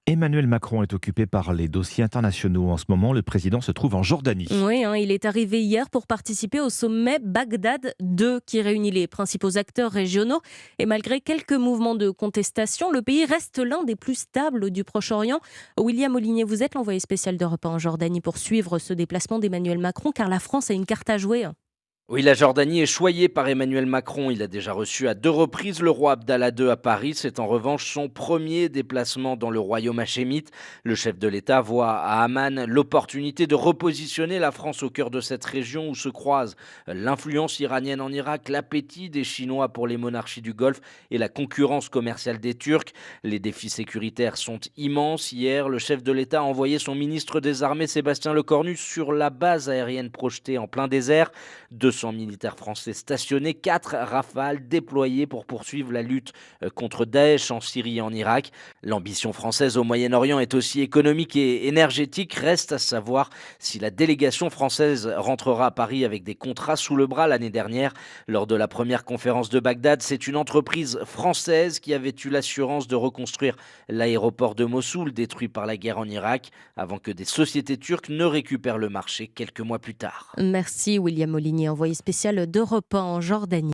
Emmanuel Macron est occupé par les dossiers internationaux. En ce moment, le président se trouve en Jordanie. Oui, il est arrivé hier pour participer au sommet Bagdad 2 qui réunit les principaux acteurs régionaux. Et malgré quelques mouvements de contestation, le pays reste l'un des plus stables du Proche-Orient. William Molinier, vous êtes l'envoyé spécial d'Europe 1 en Jordanie pour suivre ce déplacement d'Emmanuel Macron, car la France a une carte à jouer. Oui, la Jordanie est choyée par Emmanuel Macron. Il a déjà reçu à 2 reprises le roi Abdallah II à Paris. C'est en revanche son premier déplacement dans le royaume hachémite. Le chef de l'État voit à Amman l'opportunité de repositionner la France au cœur de cette région où se croisent l'influence iranienne en Irak, l'appétit des Chinois pour les monarchies du Golfe et la concurrence commerciale des Turcs. Les défis sécuritaires sont immenses. Hier, le chef de l'État a envoyé son ministre des Armées, Sébastien Lecornu, sur la base aérienne projetée en plein désert. 200 militaires français stationnés, 4 Rafales déployés pour poursuivre la lutte contre Daesh en Syrie et en Irak. L'ambition française au Moyen-Orient est aussi économique et énergétique. Reste à savoir si la délégation française rentrera à Paris avec des contrats sous le bras l'année dernière. Lors de la première conférence de Bagdad, c'est une entreprise française qui avait eu l'assurance de reconstruire l'aéroport de Mossoul, détruit par la guerre en Irak, avant que des sociétés turques ne récupèrent le marché quelques mois plus tard. Merci William Molinier, envoyé spécial d'Europe 1 en Jordanie.